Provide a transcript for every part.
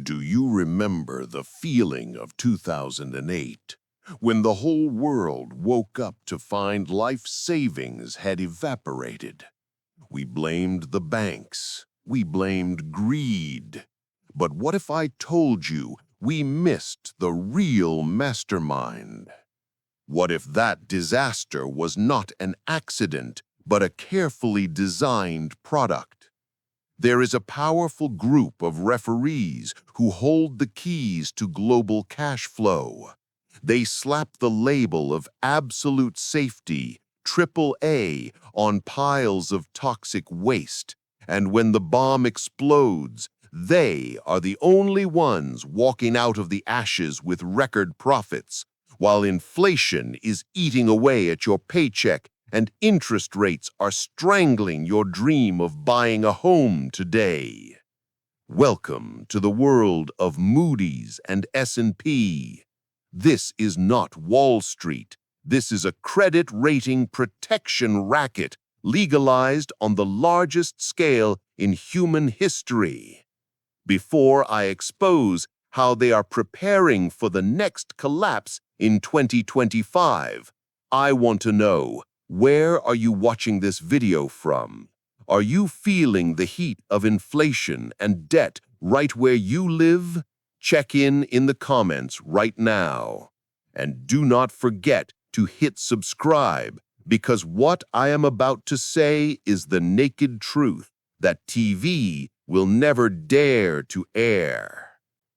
Do you remember the feeling of 2008, when the whole world woke up to find life savings had evaporated? We blamed the banks. We blamed greed. But what if I told you we missed the real mastermind? What if that disaster was not an accident, but a carefully designed product? There is a powerful group of referees who hold the keys to global cash flow. They slap the label of absolute safety, AAA, on piles of toxic waste, and when the bomb explodes, they are the only ones walking out of the ashes with record profits, while inflation is eating away at your paycheck and interest rates are strangling your dream of buying a home today. Welcome to the world of Moody's and S&P. This is not Wall Street. This is a credit rating protection racket legalized on the largest scale in human history. Before I expose how they are preparing for the next collapse in 2025, I want to know, where are you watching this video from? Are you feeling the heat of inflation and debt right where you live? Check in the comments right now. And do not forget to hit subscribe, because what I am about to say is the naked truth that TV will never dare to air.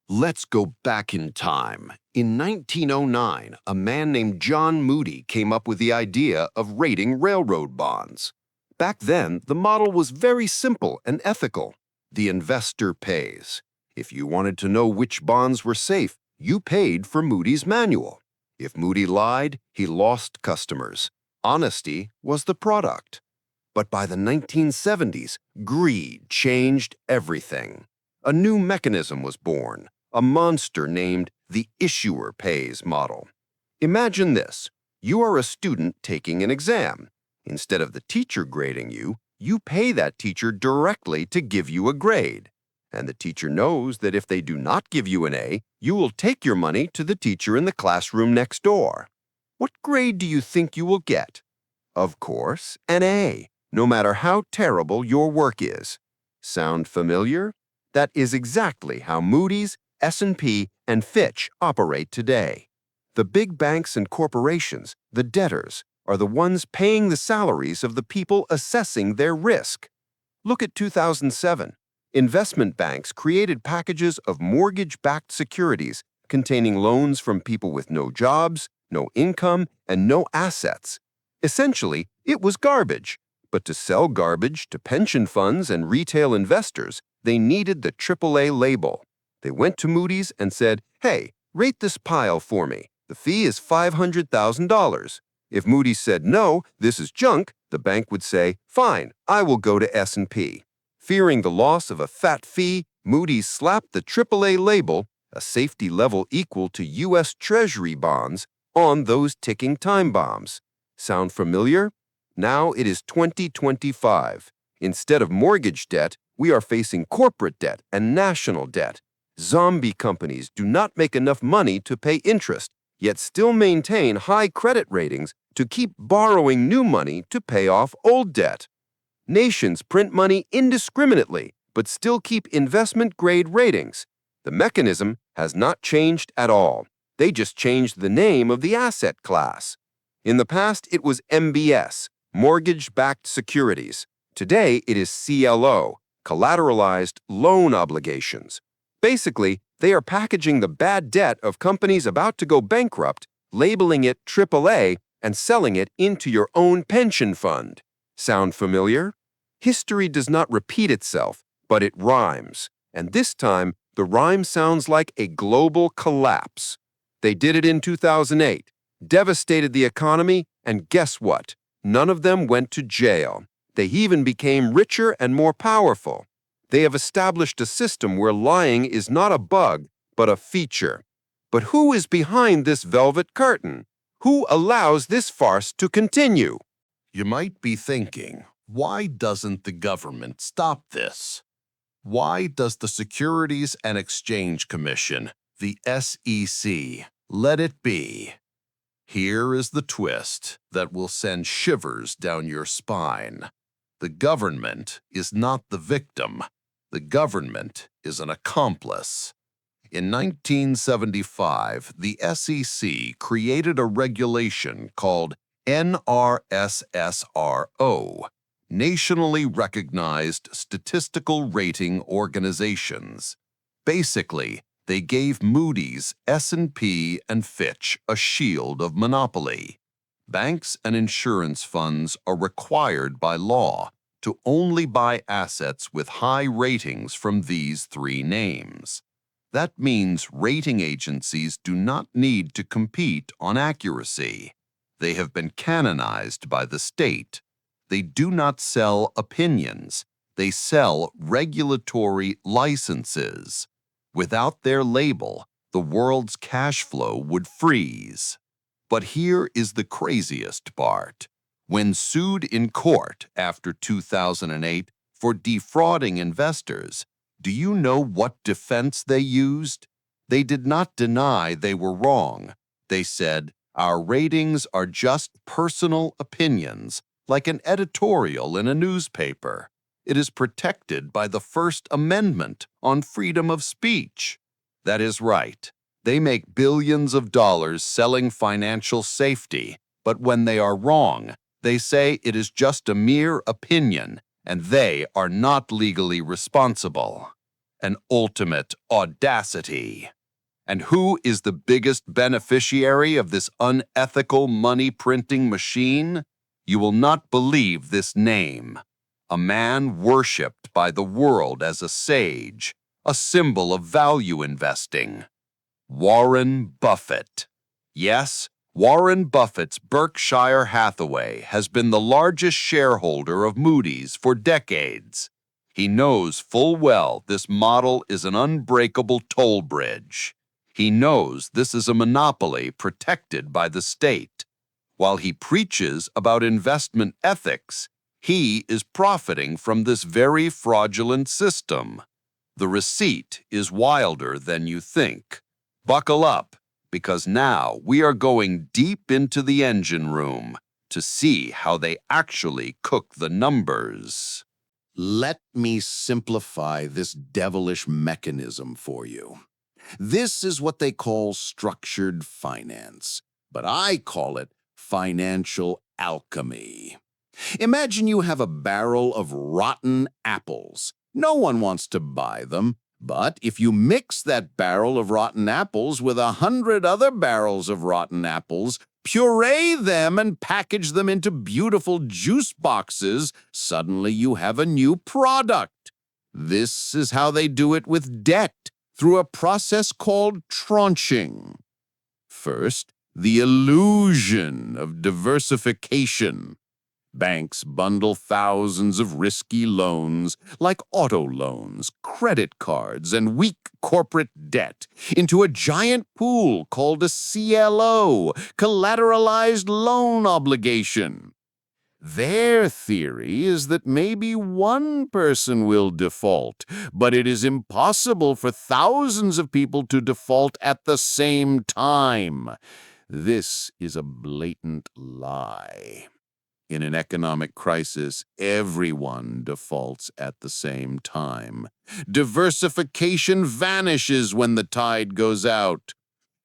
Let's go back in time. In 1909, a man named John Moody came up with the idea of rating railroad bonds. Back then, the model was very simple and ethical. The investor pays. If you wanted to know which bonds were safe, you paid for Moody's manual. If Moody lied, he lost customers. Honesty was the product. But by the 1970s, greed changed everything. A new mechanism was born, a monster named the issuer pays model. Imagine this. You are a student taking an exam. Instead of the teacher grading you, you pay that teacher directly to give you a grade. And the teacher knows that if they do not give you an A, you will take your money to the teacher in the classroom next door. What grade do you think you will get? Of course, an A, no matter how terrible your work is. Sound familiar? That is exactly how Moody's, S&P, and Fitch operate today. The big banks and corporations, the debtors, are the ones paying the salaries of the people assessing their risk. Look at 2007. Investment banks created packages of mortgage-backed securities containing loans from people with no jobs, no income, and no assets. Essentially, it was garbage. But to sell garbage to pension funds and retail investors, they needed the AAA label. They went to Moody's and said, "Hey, rate this pile for me. The fee is $500,000. If Moody's said, "No, this is junk," the bank would say, "Fine, I will go to S&P." Fearing the loss of a fat fee, Moody's slapped the AAA label, a safety level equal to U.S. Treasury bonds, on those ticking time bombs. Sound familiar? Now it is 2025. Instead of mortgage debt, we are facing corporate debt and national debt. Zombie companies do not make enough money to pay interest, yet still maintain high credit ratings to keep borrowing new money to pay off old debt. Nations print money indiscriminately, but still keep investment-grade ratings. The mechanism has not changed at all. They just changed the name of the asset class. In the past, it was MBS, mortgage-backed securities. Today, it is CLO, collateralized loan obligations. Basically, they are packaging the bad debt of companies about to go bankrupt, labeling it AAA, and selling it into your own pension fund. Sound familiar? History does not repeat itself, but it rhymes. And this time, the rhyme sounds like a global collapse. They did it in 2008, devastated the economy, and guess what? None of them went to jail. They even became richer and more powerful. They have established a system where lying is not a bug, but a feature. But who is behind this velvet curtain? Who allows this farce to continue? You might be thinking, why doesn't the government stop this? Why does the Securities and Exchange Commission, the SEC, let it be? Here is the twist that will send shivers down your spine. The government is not the victim. The government is an accomplice. In 1975, the SEC created a regulation called NRSSRO, Nationally Recognized Statistical Rating Organizations. Basically, they gave Moody's, S&P, and Fitch a shield of monopoly. Banks and insurance funds are required by law to only buy assets with high ratings from these three names. That means rating agencies do not need to compete on accuracy. They have been canonized by the state. They do not sell opinions. They sell regulatory licenses. Without their label, the world's cash flow would freeze. But here is the craziest part. When sued in court after 2008 for defrauding investors, do you know what defense they used? They did not deny they were wrong. They said, "Our ratings are just personal opinions, like an editorial in a newspaper. It is protected by the First Amendment on freedom of speech." That is right. They make billions of dollars selling financial safety, but when they are wrong, they say it is just a mere opinion, and they are not legally responsible. An ultimate audacity. And who is the biggest beneficiary of this unethical money-printing machine? You will not believe this name. A man worshipped by the world as a sage, a symbol of value investing. Warren Buffett. Yes, Warren Buffett's Berkshire Hathaway has been the largest shareholder of Moody's for decades. He knows full well this model is an unbreakable toll bridge. He knows this is a monopoly protected by the state. While he preaches about investment ethics, he is profiting from this very fraudulent system. The receipt is wilder than you think. Buckle up, because now we are going deep into the engine room to see how they actually cook the numbers. Let me simplify this devilish mechanism for you. This is what they call structured finance, but I call it financial alchemy. Imagine you have a barrel of rotten apples. No one wants to buy them, but if you mix that barrel of rotten apples with 100 other barrels of rotten apples, puree them and package them into beautiful juice boxes, suddenly you have a new product. This is how they do it with debt, through a process called tranching. First, the illusion of diversification. Banks bundle thousands of risky loans, like auto loans, credit cards, and weak corporate debt, into a giant pool called a CLO, collateralized loan obligation. Their theory is that maybe one person will default, but it is impossible for thousands of people to default at the same time. This is a blatant lie. In an economic crisis, everyone defaults at the same time. Diversification vanishes when the tide goes out.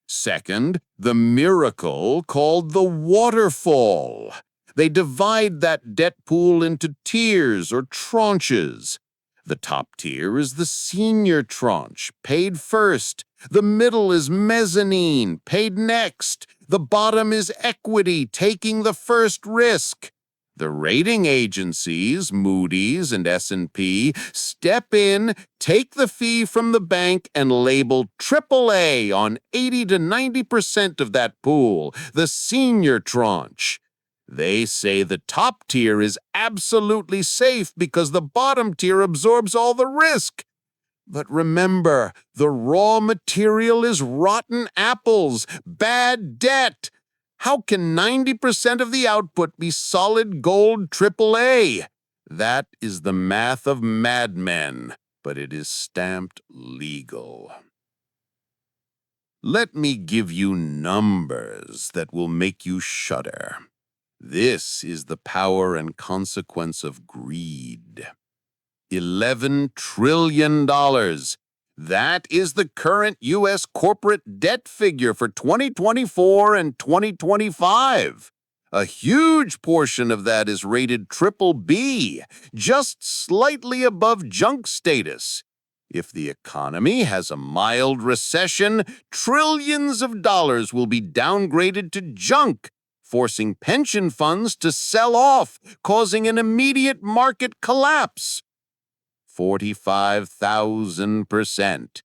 Second, the miracle called the waterfall. They divide that debt pool into tiers or tranches. The top tier is the senior tranche, paid first. The middle is mezzanine, paid next. The bottom is equity, taking the first risk. The rating agencies, Moody's and S&P, step in, take the fee from the bank, and label AAA on 80 to 90% of that pool, the senior tranche. They say the top tier is absolutely safe because the bottom tier absorbs all the risk. But remember, the raw material is rotten apples, bad debt. How can 90% of the output be solid gold AAA? That is the math of madmen. but it is stamped legal. Let me give you numbers that will make you shudder. This is the power and consequence of greed. $11 trillion. That is the current U.S. corporate debt figure for 2024 and 2025. A huge portion of that is rated BBB, just slightly above junk status. If the economy has a mild recession, trillions of dollars will be downgraded to junk, forcing pension funds to sell off, causing an immediate market collapse. 45,000%.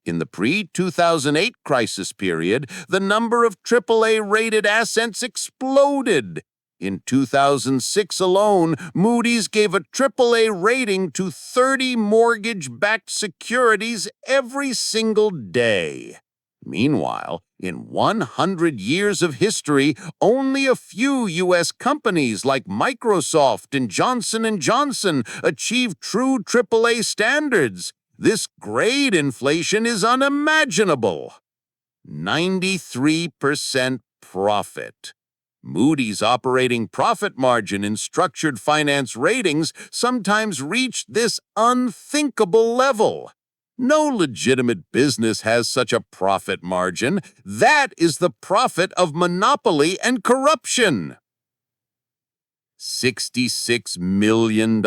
In the pre-2008 crisis period, the number of AAA-rated assets exploded. In 2006 alone, Moody's gave a AAA rating to 30 mortgage-backed securities every single day. Meanwhile, in 100 years of history, only a few U.S. companies like Microsoft and Johnson & Johnson achieved true AAA standards. This grade inflation is unimaginable. 93% profit. Moody's operating profit margin in structured finance ratings sometimes reached this unthinkable level. No legitimate business has such a profit margin. That is the profit of monopoly and corruption. $66 million.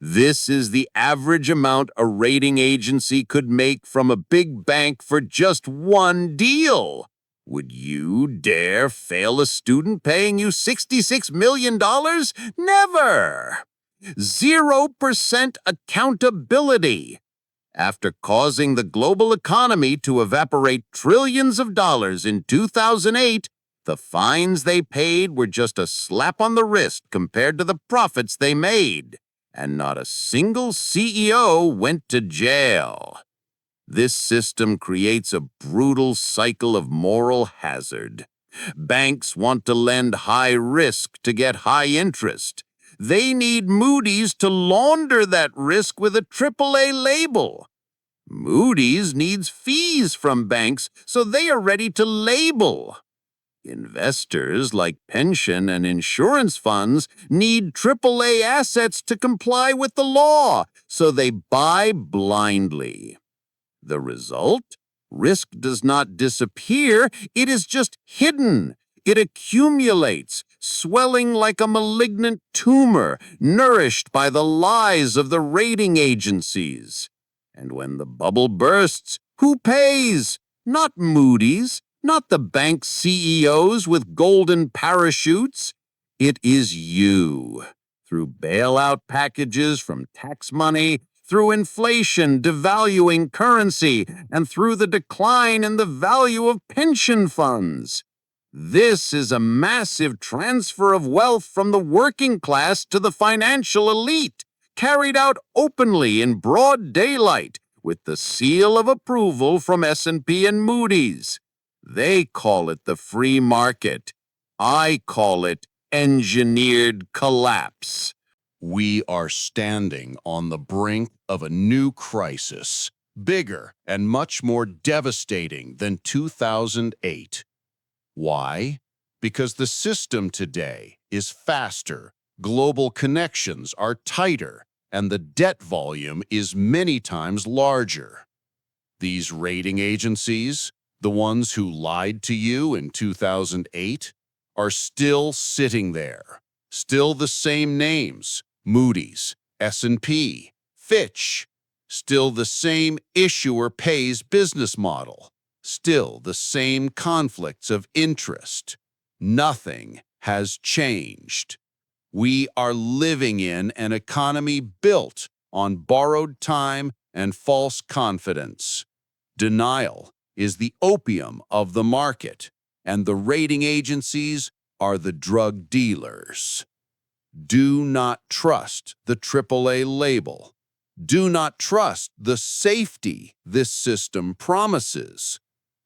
This is the average amount a rating agency could make from a big bank for just one deal. Would you dare fail a student paying you $66 million? Never! 0% accountability. After causing the global economy to evaporate trillions of dollars in 2008, the fines they paid were just a slap on the wrist compared to the profits they made, and not a single CEO went to jail. This system creates a brutal cycle of moral hazard. Banks want to lend high risk to get high interest. They need Moody's to launder that risk with a AAA label. Moody's needs fees from banks, so they are ready to label. Investors like pension and insurance funds need AAA assets to comply with the law, so they buy blindly. The result? Risk does not disappear, it is just hidden. It accumulates, swelling like a malignant tumor, nourished by the lies of the rating agencies. And when the bubble bursts, who pays? Not Moody's, not the bank CEOs with golden parachutes. It is you. Through bailout packages from tax money, through inflation devaluing currency, and through the decline in the value of pension funds. This is a massive transfer of wealth from the working class to the financial elite, carried out openly in broad daylight with the seal of approval from S&P and Moody's. They call it the free market. I call it engineered collapse. We are standing on the brink of a new crisis, bigger and much more devastating than 2008. Why? Because the system today is faster, global connections are tighter, and the debt volume is many times larger. These rating agencies, the ones who lied to you in 2008, are still sitting there. Still the same names, Moody's, S&P, Fitch. Still the same issuer pays business model. Still the same conflicts of interest. Nothing has changed. We are living in an economy built on borrowed time and false confidence. Denial is the opium of the market, and the rating agencies are the drug dealers. Do not trust the AAA label. Do not trust the safety this system promises.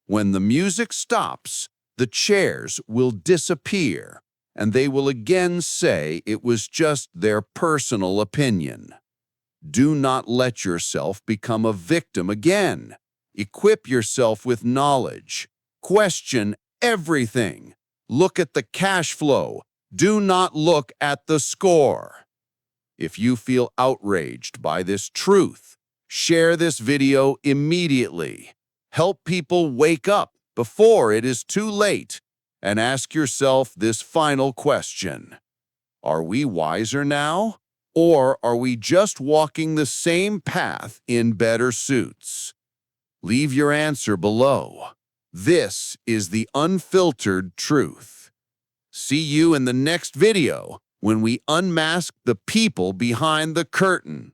When the music stops, the chairs will disappear, and they will again say it was just their personal opinion. Do not let yourself become a victim again. Equip yourself with knowledge. Question everything. Look at the cash flow. Do not look at the score. If you feel outraged by this truth, share this video immediately. Help people wake up before it is too late, and ask yourself this final question. Are we wiser now, or are we just walking the same path in better suits? Leave your answer below. This is the unfiltered truth. See you in the next video when we unmask the people behind the curtain.